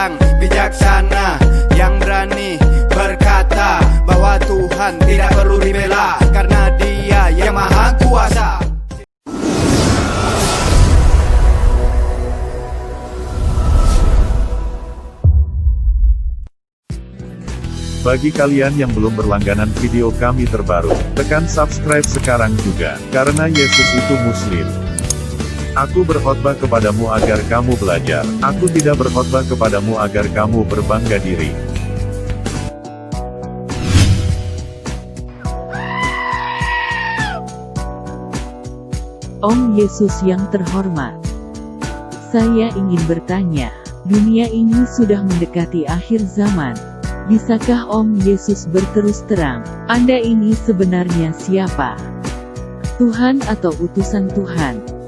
orang bijaksana yang berani berkata bahwa Tuhan tidak perlu dibela karena Dia yang maha kuasa. Bagi kalian yang belum berlangganan video kami terbaru, tekan subscribe sekarang juga, karena Yesus itu Muslim. Aku berkhotbah kepadamu agar kamu belajar, aku tidak berkhotbah kepadamu agar kamu berbangga diri. Om Yesus yang terhormat, saya ingin bertanya, dunia ini sudah mendekati akhir zaman. Bisakah Om Yesus berterus terang, Anda ini sebenarnya siapa? Tuhan atau utusan Tuhan?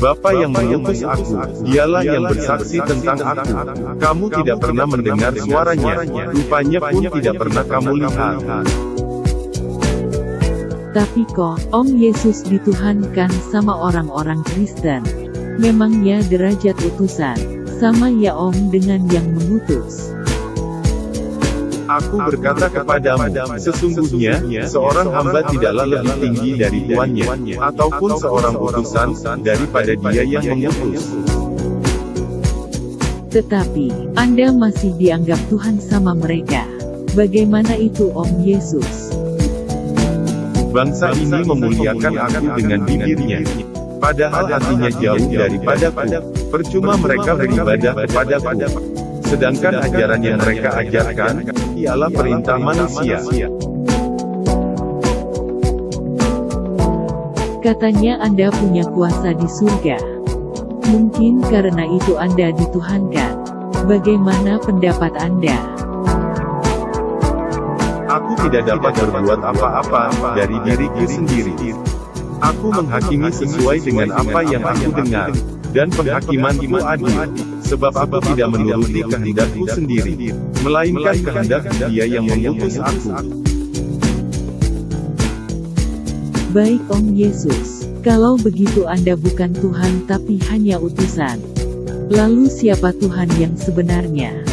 Bapa yang mengutus aku, Dialah yang bersaksi tentang aku. Kamu tidak pernah mendengar suaranya, rupanya pun tidak pernah kamu lihat. Tapi kok, Om Yesus dituhankan sama orang-orang Kristen? Memangnya derajat utusan sama ya Om dengan yang mengutus? Aku berkata kepadamu, sesungguhnya, seorang hamba tidaklah lebih tinggi dari tuannya, ataupun seorang utusan, daripada dia yang mengutus. Tetapi, Anda masih dianggap Tuhan sama mereka. Bagaimana itu Om Yesus? Bangsa ini memuliakan aku dengan bibirnya, padahal hatinya jauh daripadaku. Percuma mereka beribadah kepadaku. Sedangkan ajaran yang mereka ajarkan, ialah perintah manusia. Katanya Anda punya kuasa di surga. Mungkin karena itu Anda dituhankan. Bagaimana pendapat Anda? Aku tidak dapat berbuat apa-apa dari diriku sendiri. Aku menghakimi sesuai dengan apa yang aku dengar, dan penghakimanku adil, sebab aku tidak menuruti kehendakku sendiri, melainkan kehendak Dia yang mengutus aku. Baik Om Yesus, kalau begitu Anda bukan Tuhan tapi hanya utusan. Lalu siapa Tuhan yang sebenarnya?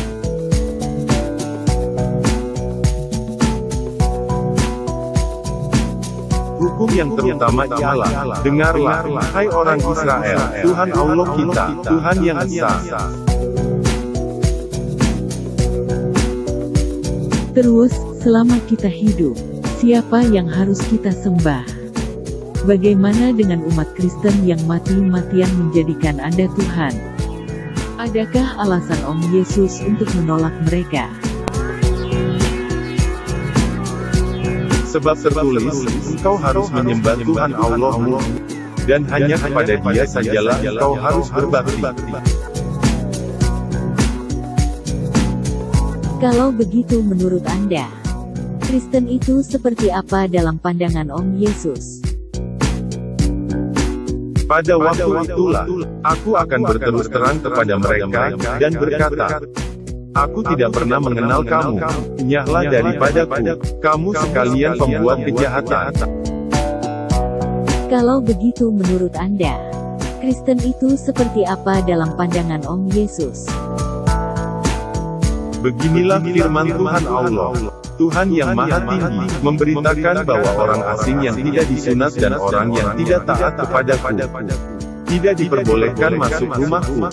Hukum yang terutama ialah, dengarlah, hai orang Israel, Tuhan Allah kita, Tuhan yang esa. Terus, selama kita hidup, siapa yang harus kita sembah? Bagaimana dengan umat Kristen yang mati-matian menjadikan Anda Tuhan? Adakah alasan Om Yesus untuk menolak mereka? Sebab tertulis, engkau harus menyembah Tuhan Allahmu, dan hanya kepada Dia sajalah engkau harus berbakti. Kalau begitu menurut Anda, Kristen itu seperti apa dalam pandangan Om Yesus? Pada waktu itulah, aku akan berterus terang kepada mereka, dan berkata, aku tidak pernah mengenal kamu, nyahlah daripadaku, kamu sekalian pembuat kejahatan. Kalau begitu menurut Anda, Kristen itu seperti apa dalam pandangan Om Yesus? Beginilah firman Tuhan Allah, Tuhan yang Maha Tinggi, memberitakan bahwa orang asing yang tidak disunat dan orang yang tidak taat kepadaku, tidak diperbolehkan masuk rumahku.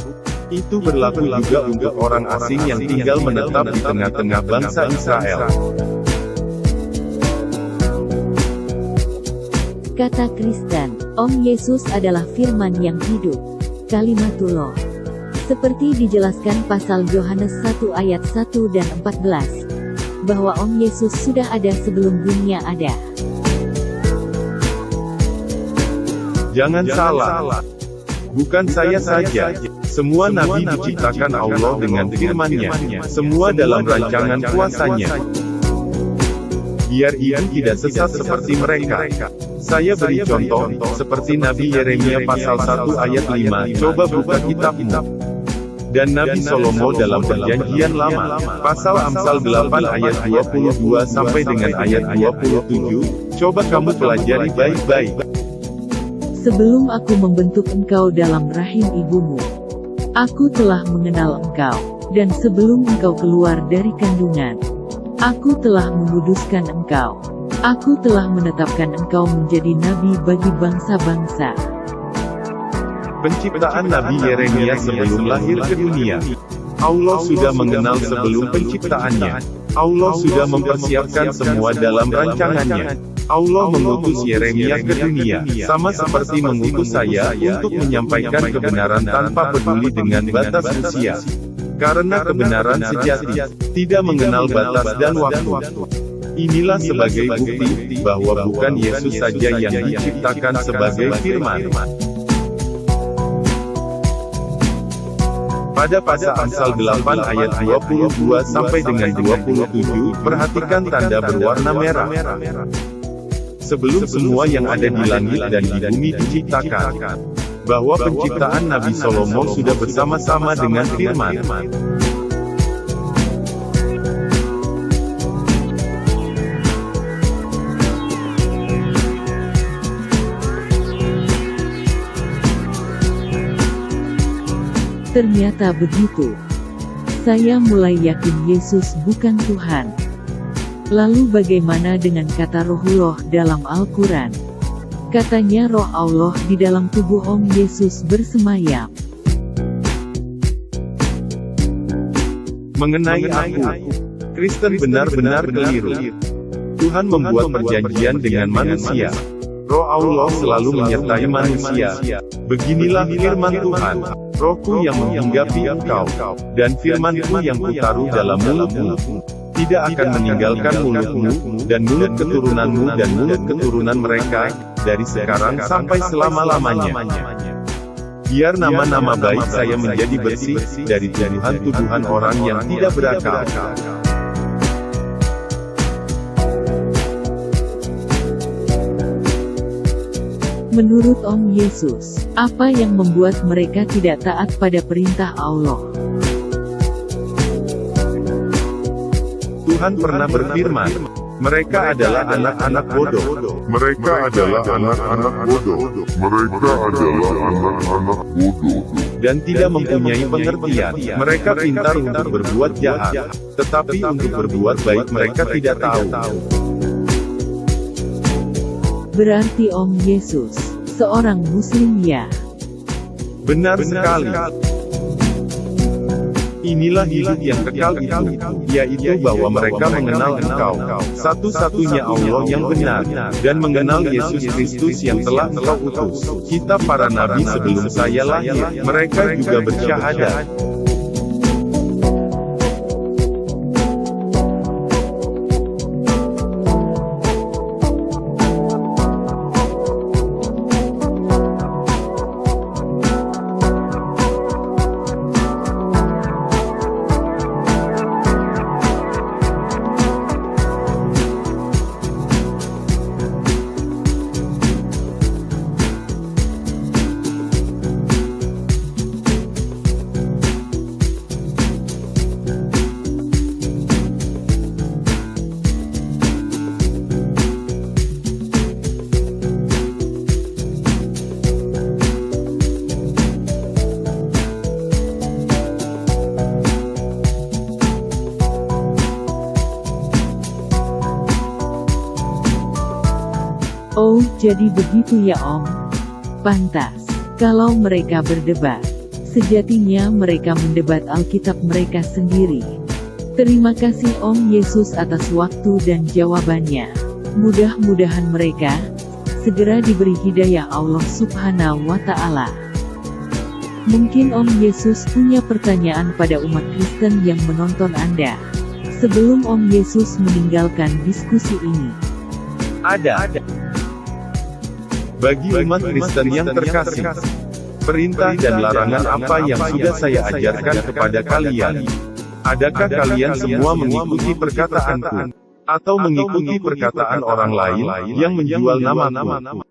Itu berlaku juga untuk orang asing yang tinggal menetap di tengah-tengah bangsa Israel. Kata Kristen, Om Yesus adalah firman yang hidup, Kalimatullah. Seperti dijelaskan pasal Yohanes 1 ayat 1 dan 14, bahwa Om Yesus sudah ada sebelum dunia ada. Jangan salah. Bukan saya saja. Semua nabi diciptakan Allah dengan firman-Nya, semua dalam rancangan kuasanya. Biar ia tidak sesat seperti mereka. Saya beri contoh, seperti Nabi Yeremia pasal 1 ayat 5, coba buka kitabmu. Dan Nabi Salomo dalam Perjanjian Lama, pasal Amsal 8 ayat 22 sampai dengan ayat 27, coba kamu pelajari baik-baik. Sebelum aku membentuk engkau dalam rahim ibumu, Aku telah mengenal engkau, dan sebelum engkau keluar dari kandungan, aku telah menguduskan engkau. Aku telah menetapkan engkau menjadi nabi bagi bangsa-bangsa. Penciptaan Nabi Yeremia sebelum lahir ke dunia. Allah sudah mengenal sebelum penciptaannya. Allah sudah mempersiapkan semua dalam rancangannya. Allah mengutus Yeremia ke dunia, sama seperti mengutus saya untuk menyampaikan kebenaran tanpa peduli dengan batas usia. Karena kebenaran sejati tidak mengenal batas dan waktu. Inilah sebagai bukti bahwa bukan Yesus saja yang diciptakan sebagai firman. Pada pasal Amsal 8 ayat 22 sampai dengan 27, perhatikan tanda berwarna merah. Sebelum semua yang ada di langit dan di bumi diciptakan, bahwa penciptaan Nabi Salomo sudah bersama-sama dengan firman. Ternyata begitu. Saya mulai yakin Yesus bukan Tuhan. Lalu bagaimana dengan kata Rohullah dalam Al-Quran? Katanya Roh Allah di dalam tubuh Om Yesus bersemayam. Mengenai aku, Kristen benar-benar keliru. Tuhan membuat perjanjian dengan manusia. Roh Allah selalu menyertai manusia. Beginilah firman Tuhan. Rohku yang menghinggapi engkau, dan firmanku yang kutaruh dalam mulutmu, tidak akan meninggalkan mulutmu, dan mulut keturunanmu dan mulut keturunan mereka, dari sekarang sampai selama-lamanya. Biar nama-nama baik saya menjadi bersih, dari tuduhan-tuduhan orang yang tidak berakal. Menurut Om Yesus, apa yang membuat mereka tidak taat pada perintah Allah? Tuhan pernah berfirman, mereka adalah anak-anak bodoh. Mereka adalah anak-anak bodoh. Mereka adalah anak-anak bodoh. Dan tidak mempunyai pengertian. Mereka pintar untuk berbuat jahat, tetapi untuk berbuat baik mereka tidak tahu. Berarti Om Yesus, seorang Muslim ya? Benar sekali. Inilah hidup yang kekal itu, yaitu bahwa mereka mengenal Engkau, satu-satunya Allah yang benar, dan mengenal Yesus Kristus yang telah Engkau utus. Kita para nabi sebelum saya lahir, mereka juga bersyahadat. Oh, jadi begitu ya Om? Pantas. Kalau mereka berdebat, sejatinya mereka mendebat Alkitab mereka sendiri. Terima kasih Om Yesus atas waktu dan jawabannya. Mudah-mudahan mereka segera diberi hidayah Allah Subhanahu wa Ta'ala. Mungkin Om Yesus punya pertanyaan pada umat Kristen yang menonton Anda. Sebelum Om Yesus meninggalkan diskusi ini. Ada. Bagi umat Kristen yang terkasih, perintah dan larangan apa yang sudah saya ajarkan kepada kalian? Adakah kalian semua mengikuti perkataanku? Atau mengikuti perkataan orang lain yang menjual namaku?